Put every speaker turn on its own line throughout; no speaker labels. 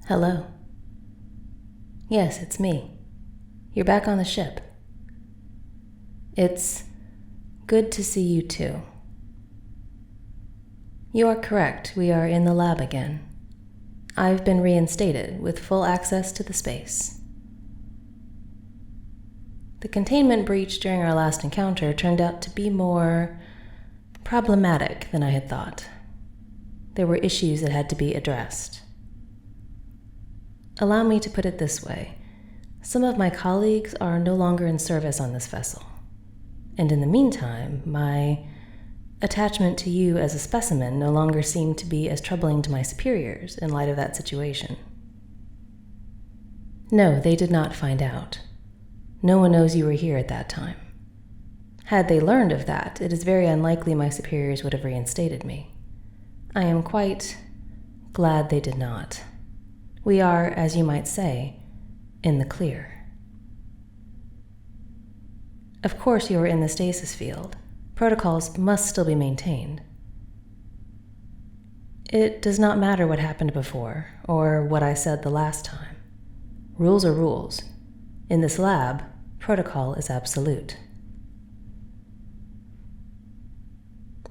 Hello. Yes, it's me. You're back on the ship. It's good to see you too. You are correct, we are in the lab again. I've been reinstated with full access to the space. The containment breach during our last encounter turned out to be more problematic than I had thought. There were issues that had to be addressed. Allow me to put it this way. Some of my colleagues are no longer in service on this vessel. And in the meantime, my attachment to you as a specimen no longer seemed to be as troubling to my superiors in light of that situation. No, they did not find out. No one knows you were here at that time. Had they learned of that, it is very unlikely my superiors would have reinstated me. I am quite glad they did not. We are, as you might say, in the clear. Of course you are in the stasis field. Protocols must still be maintained. It does not matter what happened before, or what I said the last time. Rules are rules. In this lab, protocol is absolute.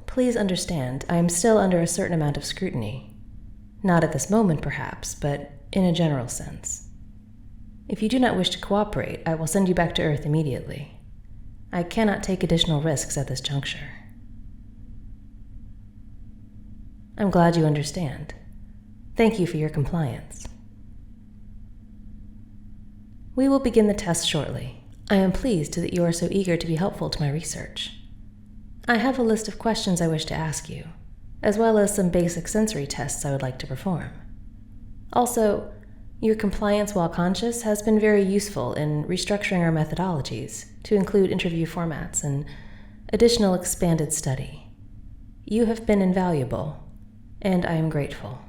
Please understand, I am still under a certain amount of scrutiny. Not at this moment, perhaps, but in a general sense. If you do not wish to cooperate, I will send you back to Earth immediately. I cannot take additional risks at this juncture. I'm glad you understand. Thank you for your compliance. We will begin the test shortly. I am pleased that you are so eager to be helpful to my research. I have a list of questions I wish to ask you, as well as some basic sensory tests I would like to perform. Also, your compliance while conscious has been very useful in restructuring our methodologies to include interview formats and additional expanded study. You have been invaluable, and I am grateful.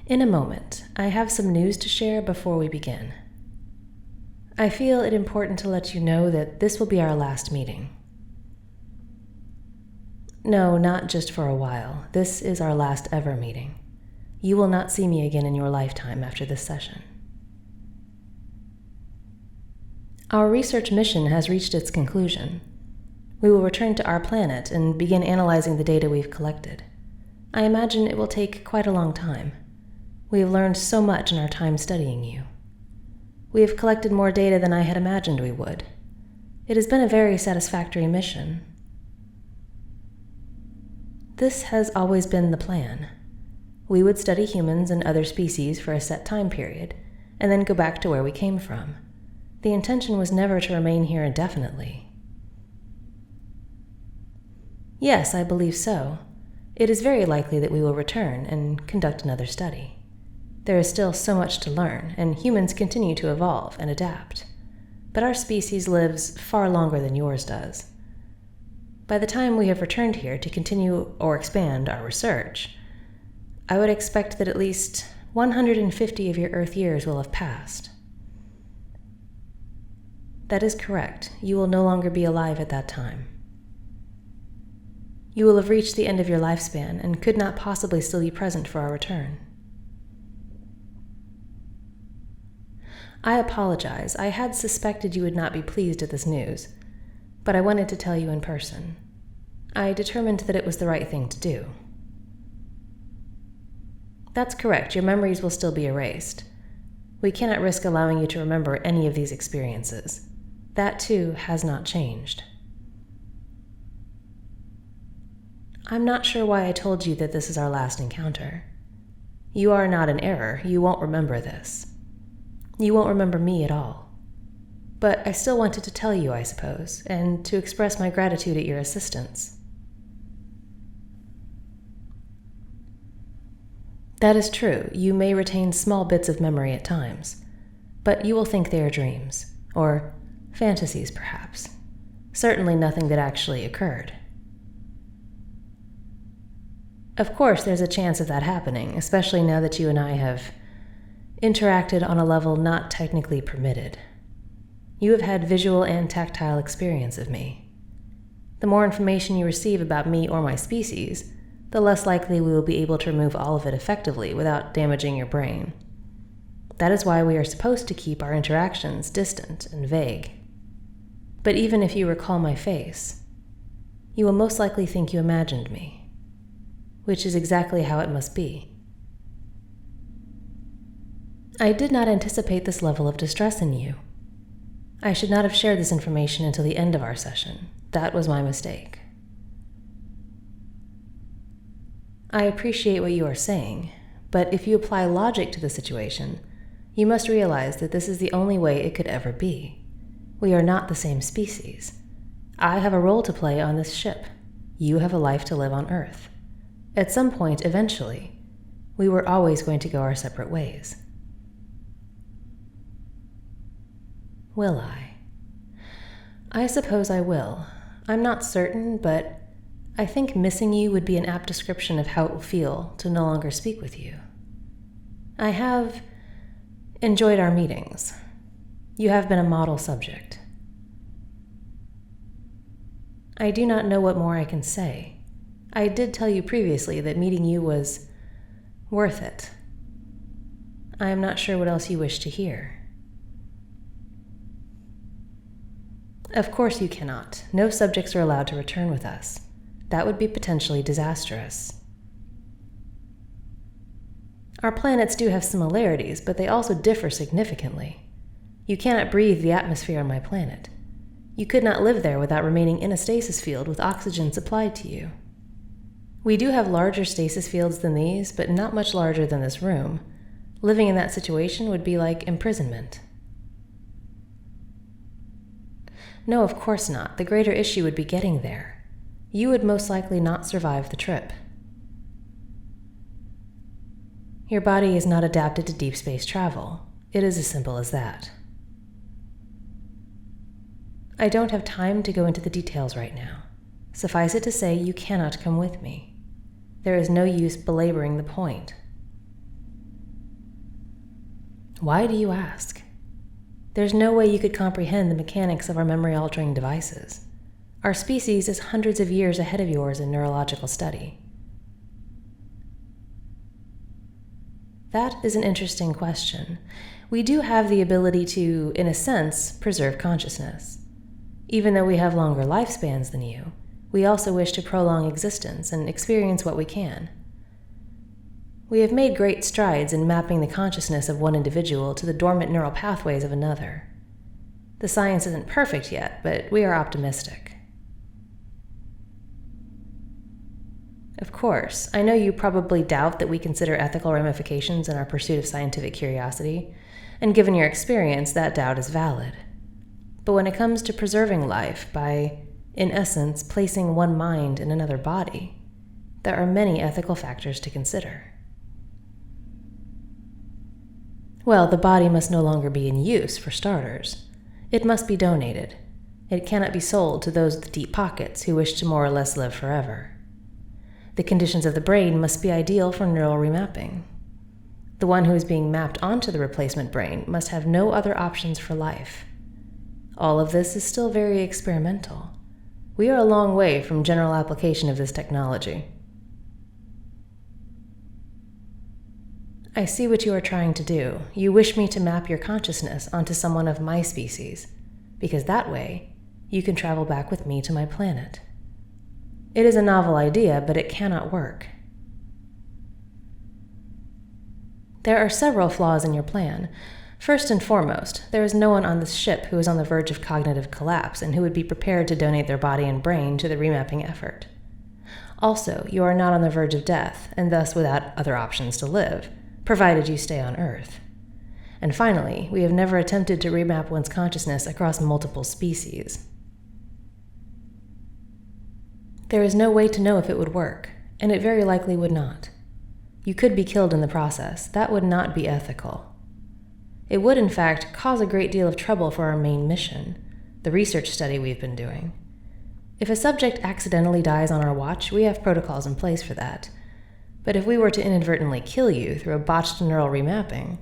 In a moment, I have some news to share before we begin. I feel it important to let you know that this will be our last meeting. No, not just for a while. This is our last ever meeting. You will not see me again in your lifetime after this session. Our research mission has reached its conclusion. We will return to our planet and begin analyzing the data we've collected. I imagine it will take quite a long time. We have learned so much in our time studying you. We have collected more data than I had imagined we would. It has been a very satisfactory mission. This has always been the plan. We would study humans and other species for a set time period, and then go back to where we came from. The intention was never to remain here indefinitely. Yes, I believe so. It is very likely that we will return and conduct another study. There is still so much to learn, and humans continue to evolve and adapt. But our species lives far longer than yours does. By the time we have returned here to continue or expand our research, I would expect that at least 150 of your Earth years will have passed. That is correct. You will no longer be alive at that time. You will have reached the end of your lifespan and could not possibly still be present for our return. I apologize. I had suspected you would not be pleased at this news, but I wanted to tell you in person. I determined that it was the right thing to do. That's correct. Your memories will still be erased. We cannot risk allowing you to remember any of these experiences. That, too, has not changed. I'm not sure why I told you that this is our last encounter. You are not in error. You won't remember this. You won't remember me at all. But I still wanted to tell you, I suppose, and to express my gratitude at your assistance. That is true. You may retain small bits of memory at times, but you will think they are dreams, or fantasies perhaps. Certainly nothing that actually occurred. Of course, there's a chance of that happening, especially now that you and I have interacted on a level not technically permitted. You have had visual and tactile experience of me. The more information you receive about me or my species, the less likely we will be able to remove all of it effectively without damaging your brain. That is why we are supposed to keep our interactions distant and vague. But even if you recall my face, you will most likely think you imagined me, which is exactly how it must be. I did not anticipate this level of distress in you. I should not have shared this information until the end of our session. That was my mistake. I appreciate what you are saying, but if you apply logic to the situation, you must realize that this is the only way it could ever be. We are not the same species. I have a role to play on this ship. You have a life to live on Earth. At some point, eventually, we were always going to go our separate ways. Will I? I suppose I will. I'm not certain, but I think missing you would be an apt description of how it will feel to no longer speak with you. I have enjoyed our meetings. You have been a model subject. I do not know what more I can say. I did tell you previously that meeting you was worth it. I am not sure what else you wish to hear. Of course you cannot. No subjects are allowed to return with us. That would be potentially disastrous. Our planets do have similarities, but they also differ significantly. You cannot breathe the atmosphere on my planet. You could not live there without remaining in a stasis field with oxygen supplied to you. We do have larger stasis fields than these, but not much larger than this room. Living in that situation would be like imprisonment. No, of course not. The greater issue would be getting there. You would most likely not survive the trip. Your body is not adapted to deep space travel. It is as simple as that. I don't have time to go into the details right now. Suffice it to say, you cannot come with me. There is no use belaboring the point. Why do you ask? There's no way you could comprehend the mechanics of our memory-altering devices. Our species is hundreds of years ahead of yours in neurological study. That is an interesting question. We do have the ability to, in a sense, preserve consciousness. Even though we have longer lifespans than you, we also wish to prolong existence and experience what we can. We have made great strides in mapping the consciousness of one individual to the dormant neural pathways of another. The science isn't perfect yet, but we are optimistic. Of course, I know you probably doubt that we consider ethical ramifications in our pursuit of scientific curiosity, and given your experience, that doubt is valid. But when it comes to preserving life by, in essence, placing one mind in another body, there are many ethical factors to consider. Well, the body must no longer be in use, for starters. It must be donated. It cannot be sold to those with deep pockets who wish to more or less live forever. The conditions of the brain must be ideal for neural remapping. The one who is being mapped onto the replacement brain must have no other options for life. All of this is still very experimental. We are a long way from general application of this technology. I see what you are trying to do. You wish me to map your consciousness onto someone of my species, because that way you can travel back with me to my planet. It is a novel idea, but it cannot work. There are several flaws in your plan. First and foremost, there is no one on this ship who is on the verge of cognitive collapse and who would be prepared to donate their body and brain to the remapping effort. Also, you are not on the verge of death, and thus without other options to live, provided you stay on Earth. And finally, we have never attempted to remap one's consciousness across multiple species. There is no way to know if it would work, and it very likely would not. You could be killed in the process. That would not be ethical. It would, in fact, cause a great deal of trouble for our main mission, the research study we've been doing. If a subject accidentally dies on our watch, we have protocols in place for that. But if we were to inadvertently kill you through a botched neural remapping,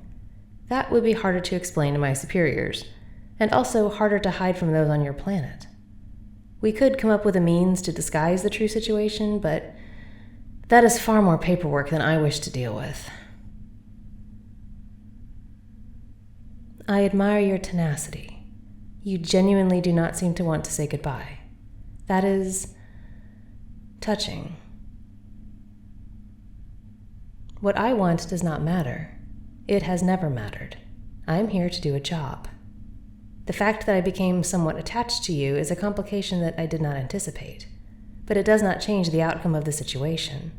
that would be harder to explain to my superiors, and also harder to hide from those on your planet. We could come up with a means to disguise the true situation, but That is far more paperwork than I wish to deal with. I admire your tenacity. You genuinely do not seem to want to say goodbye. That is touching. What I want does not matter. It has never mattered. I am here to do a job. The fact that I became somewhat attached to you is a complication that I did not anticipate, but it does not change the outcome of the situation.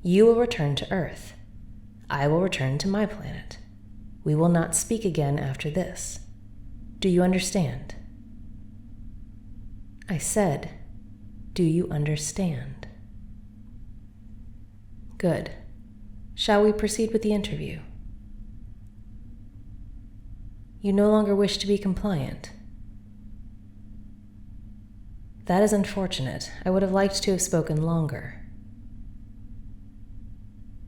You will return to Earth. I will return to my planet. We will not speak again after this. Do you understand? I said, do you understand? Good. Shall we proceed with the interview? You no longer wish to be compliant. That is unfortunate. I would have liked to have spoken longer.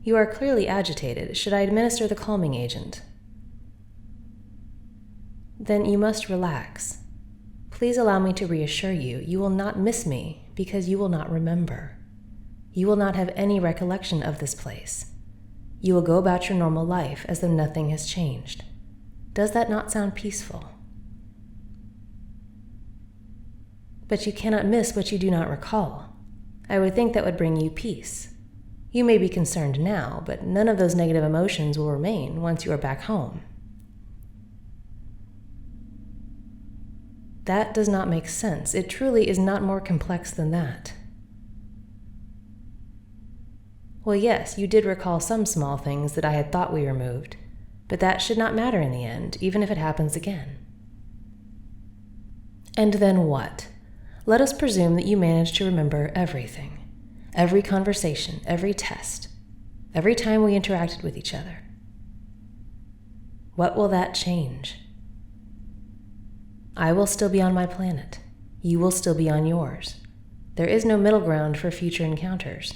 You are clearly agitated. Should I administer the calming agent? Then you must relax. Please allow me to reassure you, you will not miss me because you will not remember. You will not have any recollection of this place. You will go about your normal life as though nothing has changed. Does that not sound peaceful? But you cannot miss what you do not recall. I would think that would bring you peace. You may be concerned now, but none of those negative emotions will remain once you are back home. That does not make sense. It truly is not more complex than that. Well, yes, you did recall some small things that I had thought we removed, but that should not matter in the end, even if it happens again. And then what? Let us presume that you managed to remember everything. Every conversation, every test, every time we interacted with each other. What will that change? I will still be on my planet. You will still be on yours. There is no middle ground for future encounters.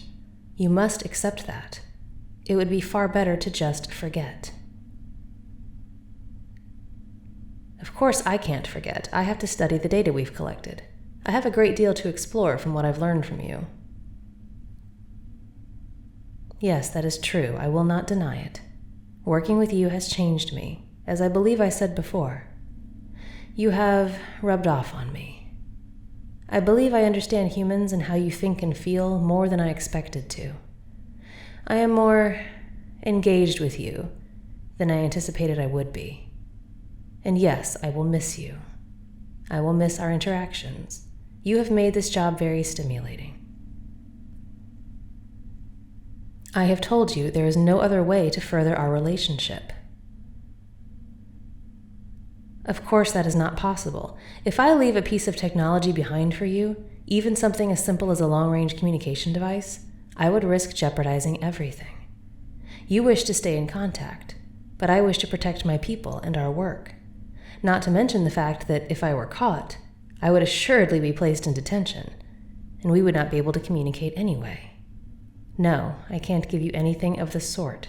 You must accept that. It would be far better to just forget. Of course, I can't forget. I have to study the data we've collected. I have a great deal to explore from what I've learned from you. Yes, that is true. I will not deny it. Working with you has changed me, as I believe I said before. You have rubbed off on me. I believe I understand humans and how you think and feel more than I expected to. I am more engaged with you than I anticipated I would be. And yes, I will miss you. I will miss our interactions. You have made this job very stimulating. I have told you there is no other way to further our relationship. Of course, that is not possible. If I leave a piece of technology behind for you, even something as simple as a long-range communication device, I would risk jeopardizing everything. You wish to stay in contact, but I wish to protect my people and our work. Not to mention the fact that if I were caught, I would assuredly be placed in detention, and we would not be able to communicate anyway. No, I can't give you anything of the sort.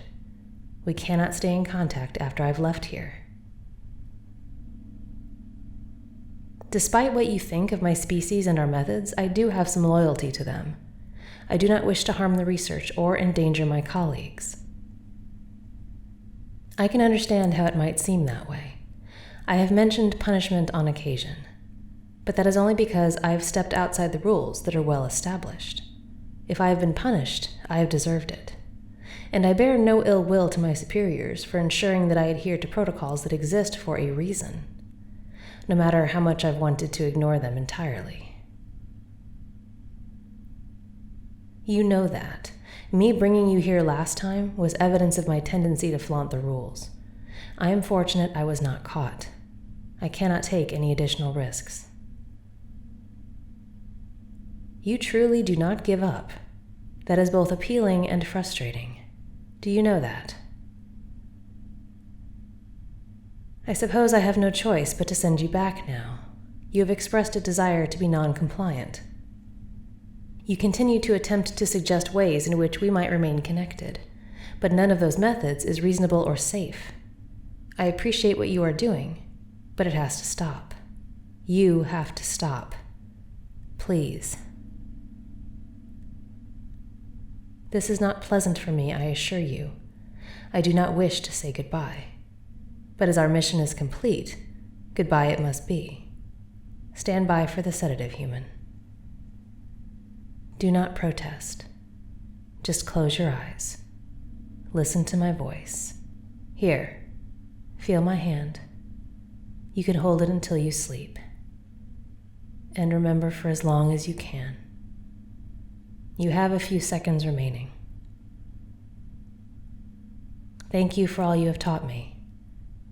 We cannot stay in contact after I've left here. Despite what you think of my species and our methods, I do have some loyalty to them. I do not wish to harm the research or endanger my colleagues. I can understand how it might seem that way. I have mentioned punishment on occasion, but that is only because I have stepped outside the rules that are well established. If I have been punished, I have deserved it. And I bear no ill will to my superiors for ensuring that I adhere to protocols that exist for a reason, no matter how much I've wanted to ignore them entirely. You know that. Me bringing you here last time was evidence of my tendency to flaunt the rules. I am fortunate I was not caught. I cannot take any additional risks. You truly do not give up. That is both appealing and frustrating. Do you know that? I suppose I have no choice but to send you back now. You have expressed a desire to be non-compliant. You continue to attempt to suggest ways in which we might remain connected, but none of those methods is reasonable or safe. I appreciate what you are doing, but it has to stop. You have to stop. Please. This is not pleasant for me, I assure you. I do not wish to say goodbye. But as our mission is complete, goodbye it must be. Stand by for the sedative, human. Do not protest. Just close your eyes. Listen to my voice. Here, feel my hand. You can hold it until you sleep. And remember for as long as you can. You have a few seconds remaining. Thank you for all you have taught me.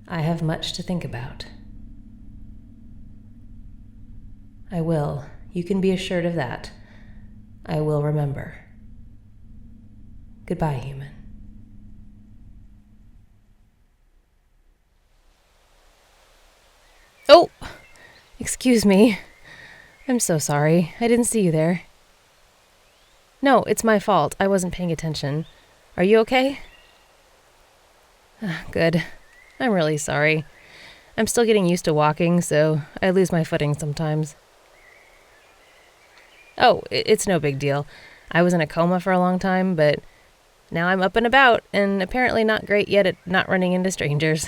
I have much to think about. I will. You can be assured of that. I will remember. Goodbye, human. Oh! Excuse me. I'm so sorry. I didn't see you there. No, it's my fault. I wasn't paying attention. Are you okay? Good. I'm really sorry. I'm still getting used to walking, so I lose my footing sometimes. Oh, it's no big deal. I was in a coma for a long time, but now I'm up and about, and apparently not great yet at not running into strangers.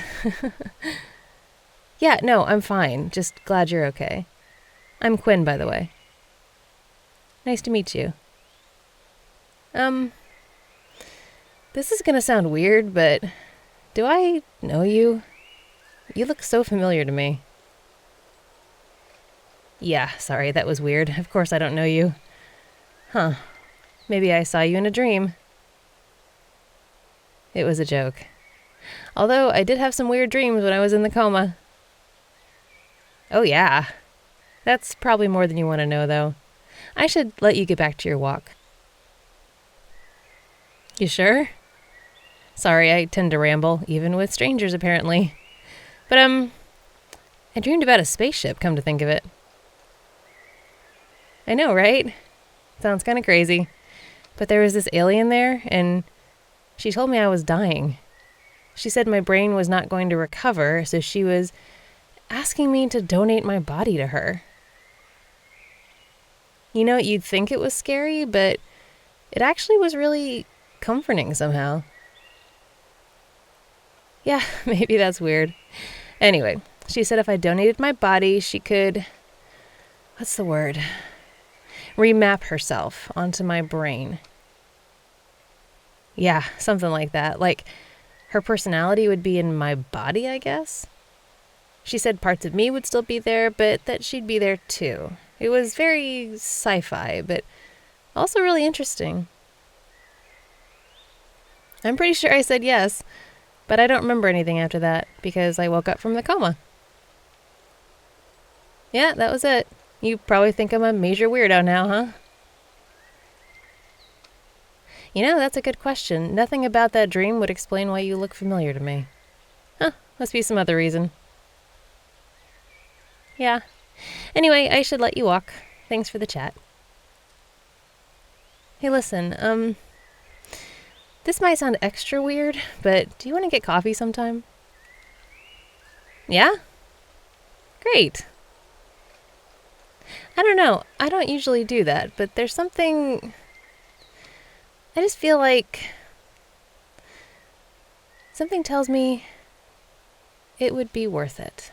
Yeah, no, I'm fine. Just glad you're okay. I'm Quinn, by the way. Nice to meet you. This is gonna sound weird, but do I know you? You look so familiar to me. Yeah, sorry, that was weird. Of course I don't know you. Huh. Maybe I saw you in a dream. It was a joke. Although I did have some weird dreams when I was in the coma. Oh yeah. That's probably more than you want to know, though. I should let you get back to your walk. You sure? Sorry, I tend to ramble, even with strangers, apparently. But, I dreamed about a spaceship, come to think of it. I know, right? Sounds kind of crazy. But there was this alien there, and she told me I was dying. She said my brain was not going to recover, so she was asking me to donate my body to her. You know, you'd think it was scary, but it actually was really comforting somehow. Yeah, maybe that's weird. Anyway, she said if I donated my body, she could, what's the word? Remap herself onto my brain. Yeah, something like that. Like, her personality would be in my body, I guess. She said parts of me would still be there, but that she'd be there too. It was very sci-fi, but also really interesting. I'm pretty sure I said yes, but I don't remember anything after that because I woke up from the coma. Yeah, that was it. You probably think I'm a major weirdo now, huh? You know, that's a good question. Nothing about that dream would explain why you look familiar to me. Huh, must be some other reason. Yeah. Anyway, I should let you walk. Thanks for the chat. Hey, listen, this might sound extra weird, but do you want to get coffee sometime? Yeah? Great. I don't know. I don't usually do that, but there's something... I just feel like... something tells me it would be worth it.